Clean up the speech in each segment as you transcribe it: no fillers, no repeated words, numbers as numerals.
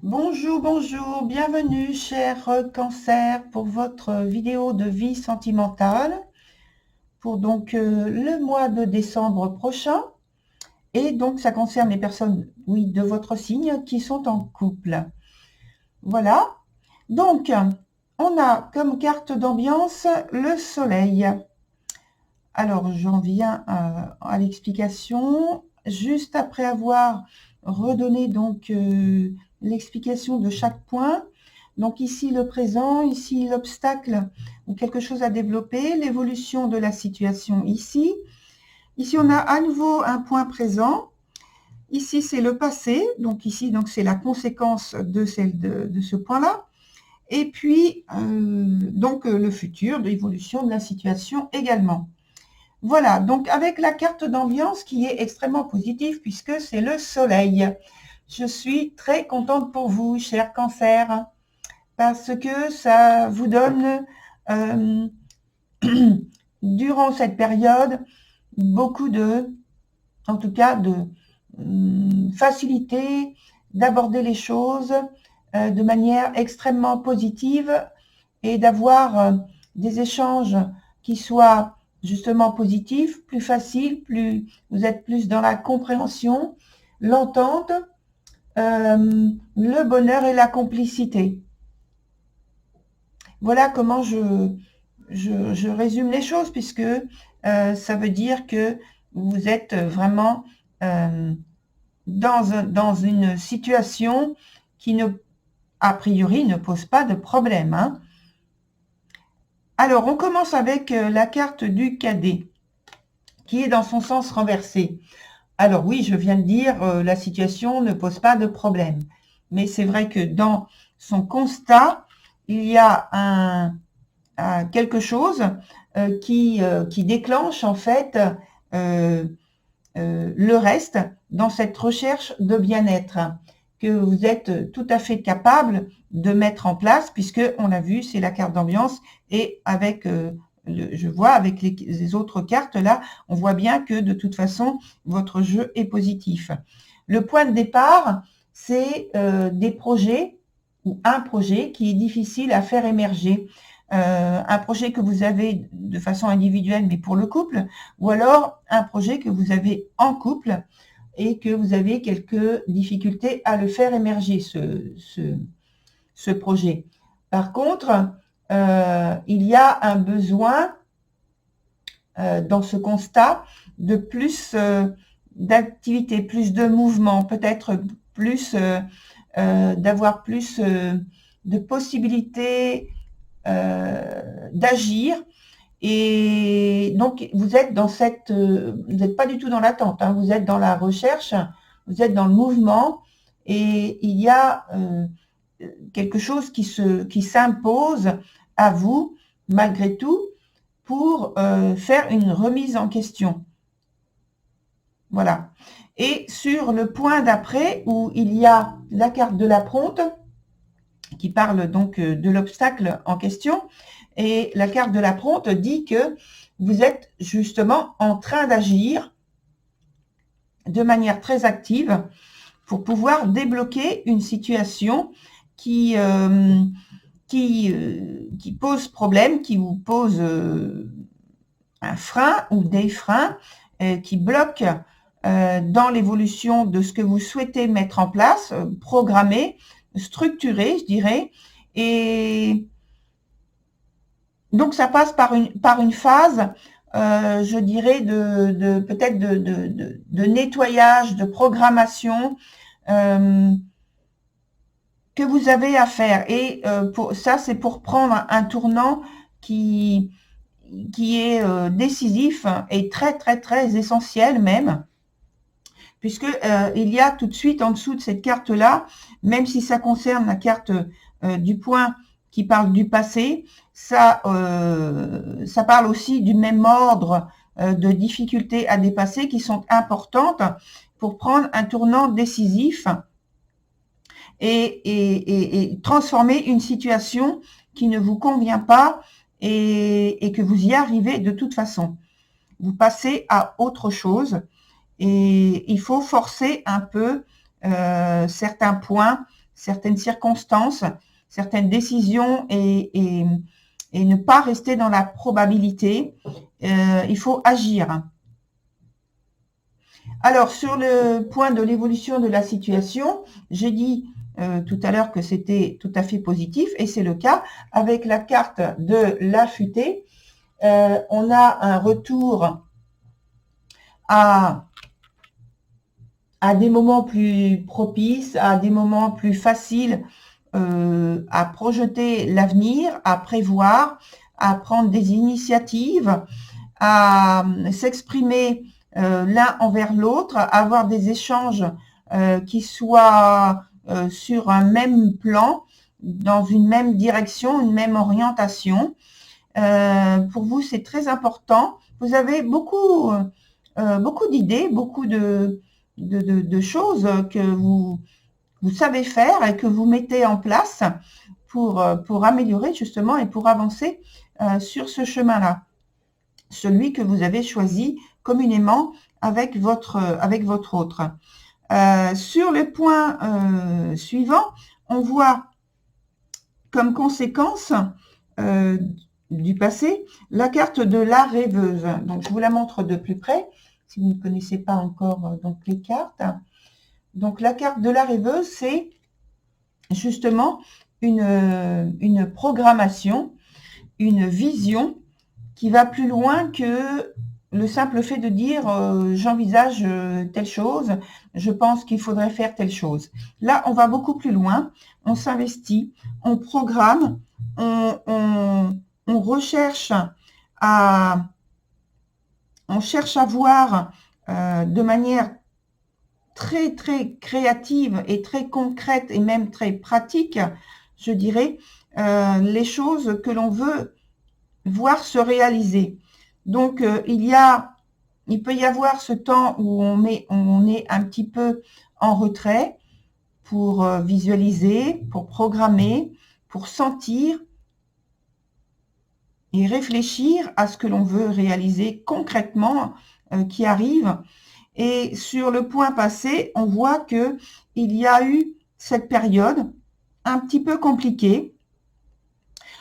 Bonjour, bonjour, bienvenue cher Cancer pour votre vidéo de vie sentimentale pour donc le mois de décembre prochain. Et donc ça concerne les personnes, oui, de votre signe qui sont en couple. Voilà. Donc, on a comme carte d'ambiance le soleil. Alors, j'en viens à l'explication. Juste après avoir redonné donc l'explication de chaque point. Donc ici le présent, ici l'obstacle ou quelque chose à développer, l'évolution de la situation ici. Ici on a à nouveau un point présent. Ici c'est le passé, donc ici donc c'est la conséquence de ce point-là. Et puis donc le futur, de l'évolution de la situation également. Voilà, donc avec la carte d'ambiance qui est extrêmement positive puisque c'est le soleil. Je suis très contente pour vous, cher Cancer, parce que ça vous donne, euh, durant cette période, beaucoup en tout cas, de facilité d'aborder les choses de manière extrêmement positive et d'avoir des échanges qui soient justement positifs, plus faciles, vous êtes plus dans la compréhension, l'entente, le bonheur et la complicité. Voilà comment je résume les choses, puisque ça veut dire que vous êtes vraiment dans une situation qui, a priori, ne pose pas de problème, hein. Alors, on commence avec la carte du cadet, qui est dans son sens renversé. Alors oui, je viens de dire, la situation ne pose pas de problème. Mais c'est vrai que dans son constat, il y a quelque chose qui déclenche en fait le reste dans cette recherche de bien-être que vous êtes tout à fait capable de mettre en place, puisque on l'a vu, c'est la carte d'ambiance, et avec je vois avec les autres cartes là, on voit bien que de toute façon, votre jeu est positif. Le point de départ, c'est des projets ou un projet qui est difficile à faire émerger. Un projet que vous avez de façon individuelle, mais pour le couple, ou alors un projet que vous avez en couple et que vous avez quelques difficultés à le faire émerger, ce projet. Par contre, il y a un besoin dans ce constat de plus d'activité, plus de mouvement, peut-être plus d'avoir plus de possibilités d'agir. Et donc, vous êtes dans vous n'êtes pas du tout dans l'attente, hein, vous êtes dans la recherche, vous êtes dans le mouvement, et il y a quelque chose qui s'impose à vous, malgré tout, pour faire une remise en question. Voilà. Et sur le point d'après, où il y a la carte de la Prompte, qui parle donc de l'obstacle en question, et la carte de la Prompte dit que vous êtes justement en train d'agir de manière très active pour pouvoir débloquer une situation qui pose problème, qui vous pose un frein ou des freins, qui bloquent dans l'évolution de ce que vous souhaitez mettre en place, programmer, structurer, je dirais. Et donc ça passe par une phase, je dirais, peut-être de nettoyage, de programmation que vous avez à faire. Et ça, c'est pour prendre un tournant qui est décisif et très très très essentiel même, puisque il y a tout de suite en dessous de cette carte là, même si ça concerne la carte du point qui parle du passé, ça parle aussi du même ordre de difficultés à dépasser qui sont importantes pour prendre un tournant décisif et transformer une situation qui ne vous convient pas et que vous y arrivez de toute façon. Vous passez à autre chose et il faut forcer un peu certains points, certaines circonstances, certaines décisions et ne pas rester dans la probabilité. Il faut agir. Alors, sur le point de l'évolution de la situation, j'ai dit tout à l'heure que c'était tout à fait positif, et c'est le cas. Avec la carte de l'affûté, on a un retour à des moments plus propices, à des moments plus faciles à projeter l'avenir, à prévoir, à prendre des initiatives, à s'exprimer l'un envers l'autre, à avoir des échanges qui soient sur un même plan, dans une même direction, une même orientation. Pour vous, c'est très important. Vous avez beaucoup d'idées, beaucoup de choses que vous savez faire et que vous mettez en place pour améliorer justement et pour avancer sur ce chemin-là, celui que vous avez choisi communément avec votre autre. Sur le point suivant, on voit comme conséquence du passé la carte de la rêveuse. Donc, je vous la montre de plus près, si vous ne connaissez pas encore donc les cartes. Donc, la carte de la rêveuse, c'est justement une programmation, une vision qui va plus loin que le simple fait de dire j'envisage telle chose, je pense qu'il faudrait faire telle chose. Là, on va beaucoup plus loin, on s'investit, on programme, on recherche on cherche à voir de manière très très créative et très concrète et même très pratique, je dirais, les choses que l'on veut voir se réaliser. Donc il peut y avoir ce temps où on est un petit peu en retrait pour visualiser, pour programmer, pour sentir et réfléchir à ce que l'on veut réaliser concrètement qui arrive. Et sur le point passé, on voit que il y a eu cette période un petit peu compliquée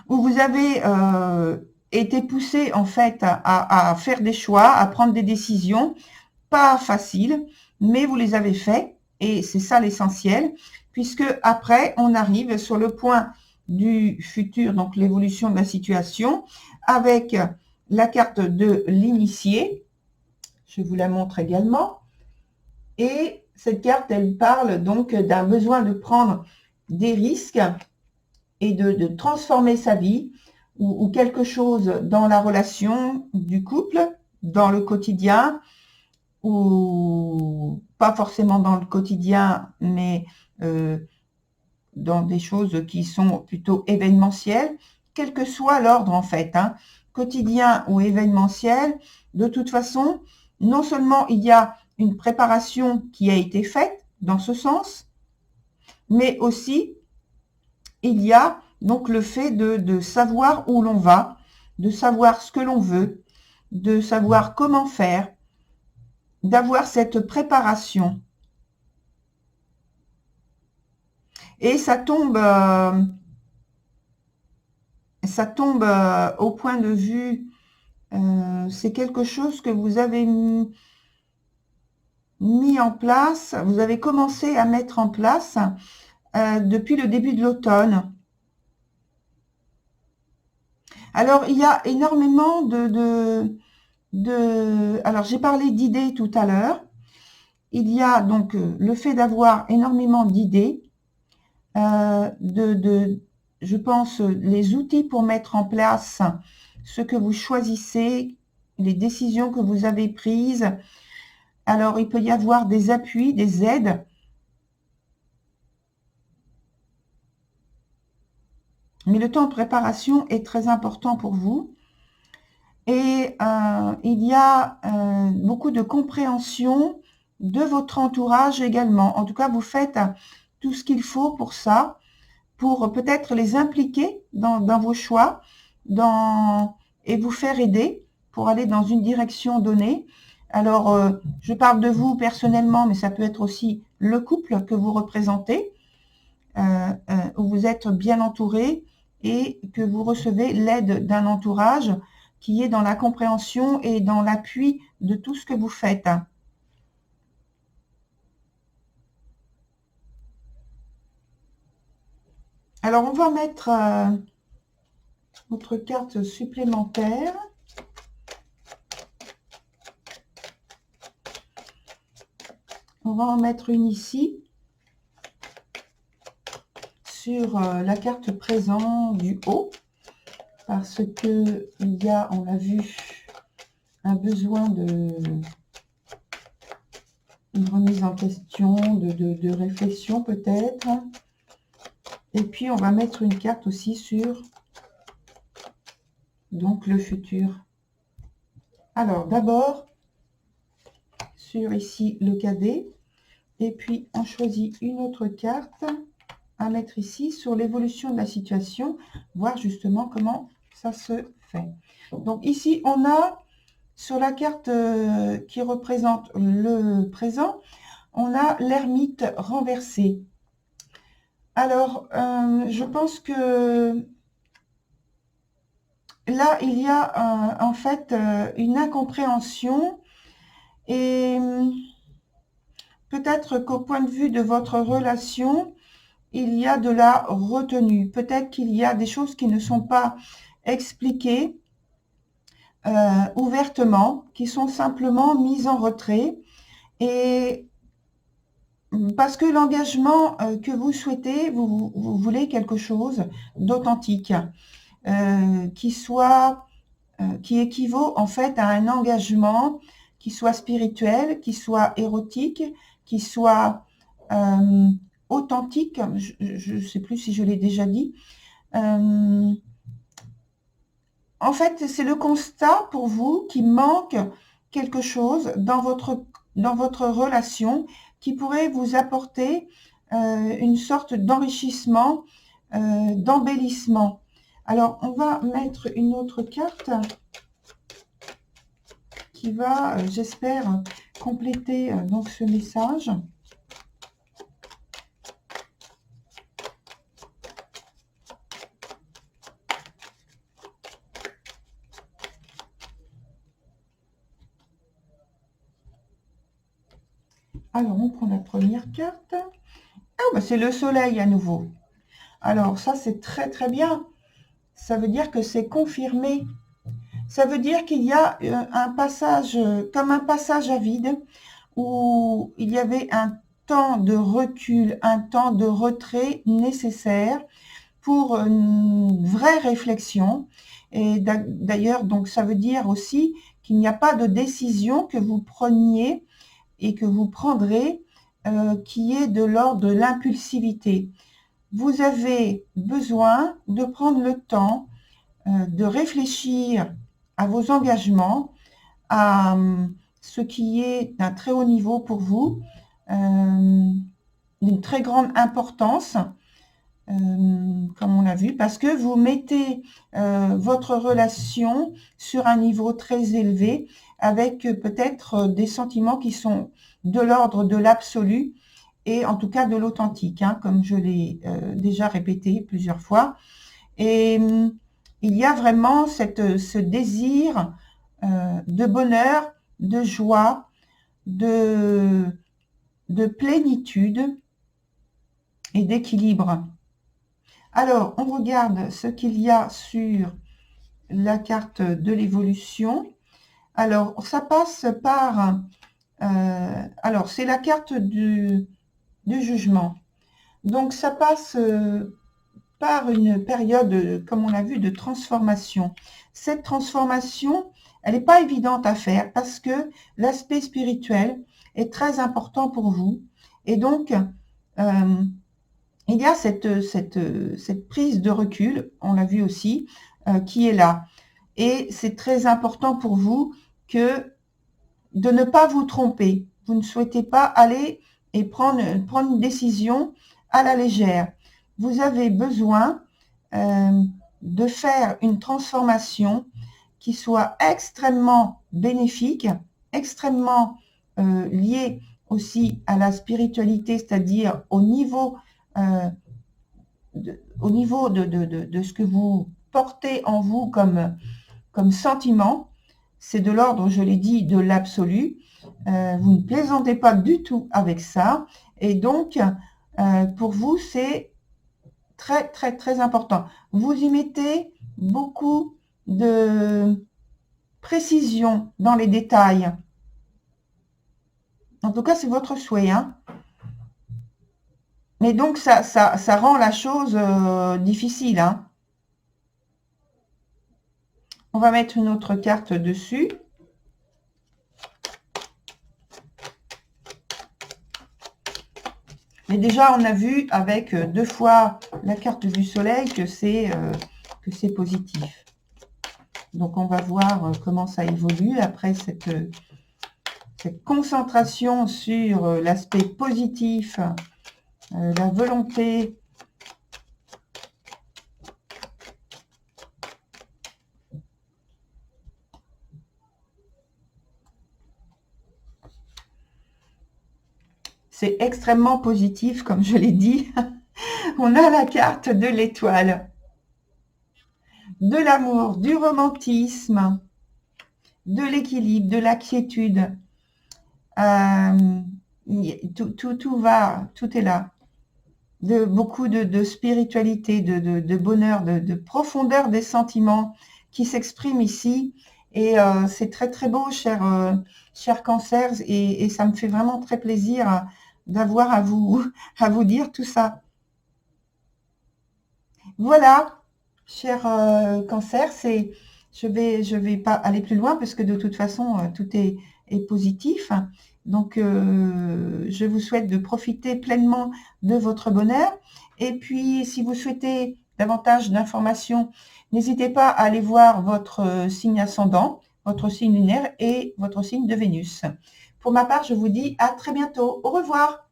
où vous avez été poussé en fait à faire des choix, à prendre des décisions pas faciles, mais vous les avez faits et c'est ça l'essentiel, puisque après on arrive sur le point du futur, donc l'évolution de la situation, avec la carte de l'initié. Je vous la montre également. Et cette carte, elle parle donc d'un besoin de prendre des risques et de transformer sa vie ou quelque chose dans la relation du couple, dans le quotidien, ou pas forcément dans le quotidien, mais dans des choses qui sont plutôt événementielles, quel que soit l'ordre en fait, quotidien ou événementiel. De toute façon, non seulement il y a une préparation qui a été faite dans ce sens, mais aussi il y a donc le fait de savoir où l'on va, de savoir ce que l'on veut, de savoir comment faire, d'avoir cette préparation. Et ça tombe au point de vue, c'est quelque chose que vous avez mis en place, vous avez commencé à mettre en place depuis le début de l'automne. Alors, il y a énormément alors, j'ai parlé d'idées tout à l'heure. Il y a donc le fait d'avoir énormément d'idées, je pense, les outils pour mettre en place ce que vous choisissez, les décisions que vous avez prises. Alors, il peut y avoir des appuis, des aides. Mais le temps de préparation est très important pour vous. Et il y a beaucoup de compréhension de votre entourage également. En tout cas, vous faites tout ce qu'il faut pour ça, pour peut-être les impliquer dans vos choix et vous faire aider pour aller dans une direction donnée. Alors, je parle de vous personnellement, mais ça peut être aussi le couple que vous représentez. où vous êtes bien entouré et que vous recevez l'aide d'un entourage qui est dans la compréhension et dans l'appui de tout ce que vous faites. Alors, on va mettre notre carte supplémentaire. On va en mettre une ici, sur la carte présent du haut, parce que il y a, on l'a vu, un besoin de une remise en question, de réflexion peut-être. Et puis on va mettre une carte aussi sur donc le futur. Alors d'abord sur ici le cadet, et puis on choisit une autre carte à mettre ici sur l'évolution de la situation, voir justement comment ça se fait. Donc ici on a sur la carte qui représente le présent, on a l'ermite renversé. Alors, je pense que là, il y a en fait une incompréhension et peut-être qu'au point de vue de votre relation, il y a de la retenue. Peut-être qu'il y a des choses qui ne sont pas expliquées ouvertement, qui sont simplement mises en retrait. Et parce que l'engagement que vous souhaitez, vous voulez quelque chose d'authentique, qui équivaut en fait à un engagement qui soit spirituel, qui soit érotique, qui soit authentique. Je ne sais plus si je l'ai déjà dit. En fait, c'est le constat pour vous qu'il manque quelque chose dans votre relation qui pourrait vous apporter une sorte d'enrichissement, d'embellissement. Alors, on va mettre une autre carte qui va, j'espère, compléter donc ce message. Alors, on prend la première carte. Ah, bah, c'est le soleil à nouveau. Alors, ça, c'est très, très bien. Ça veut dire que c'est confirmé. Ça veut dire qu'il y a un passage, comme un passage à vide, où il y avait un temps de recul, un temps de retrait nécessaire pour une vraie réflexion. Et d'ailleurs, donc ça veut dire aussi qu'il n'y a pas de décision que vous preniez et que vous prendrez qui est de l'ordre de l'impulsivité. Vous avez besoin de prendre le temps de réfléchir à vos engagements, à ce qui est d'un très haut niveau pour vous, d'une très grande importance, comme on l'a vu, parce que vous mettez votre relation sur un niveau très élevé, avec peut-être des sentiments qui sont de l'ordre de l'absolu, et en tout cas de l'authentique, hein, comme je l'ai déjà répété plusieurs fois. Et il y a vraiment ce désir de bonheur, de joie, de plénitude et d'équilibre. Alors, on regarde ce qu'il y a sur la carte de l'évolution. Alors, ça passe par... alors, c'est la carte du jugement. Donc, ça passe par une période, comme on l'a vu, de transformation. Cette transformation, elle n'est pas évidente à faire parce que l'aspect spirituel est très important pour vous. Et donc, il y a cette prise de recul, on l'a vu aussi, qui est là. Et c'est très important pour vous que de ne pas vous tromper. Vous ne souhaitez pas aller et prendre une décision à la légère. Vous avez besoin de faire une transformation qui soit extrêmement bénéfique, extrêmement liée aussi à la spiritualité, c'est-à-dire au niveau au niveau de ce que vous portez en vous comme sentiment, c'est de l'ordre, je l'ai dit, de l'absolu. Vous ne plaisantez pas du tout avec ça. Et donc, pour vous, c'est très, très, très important. Vous y mettez beaucoup de précision dans les détails. En tout cas, c'est votre souhait, hein. Mais donc, ça rend la chose difficile, hein. On va mettre une autre carte dessus. Mais déjà, on a vu avec 2 fois la carte du soleil que c'est positif. Donc, on va voir comment ça évolue après cette concentration sur l'aspect positif, la volonté. C'est extrêmement positif, comme je l'ai dit. On a la carte de l'étoile, de l'amour, du romantisme, de l'équilibre, de la quiétude. Tout est là. Beaucoup de spiritualité, de bonheur, de profondeur des sentiments qui s'expriment ici. Et c'est très très beau, cher Cancer, et ça me fait vraiment très plaisir d'avoir à vous dire tout ça. Voilà, cher Cancer, je vais pas aller plus loin parce que de toute façon, tout est positif. Donc, je vous souhaite de profiter pleinement de votre bonheur. Et puis, si vous souhaitez davantage d'informations, n'hésitez pas à aller voir votre signe ascendant, votre signe lunaire et votre signe de Vénus. Pour ma part, je vous dis à très bientôt. Au revoir.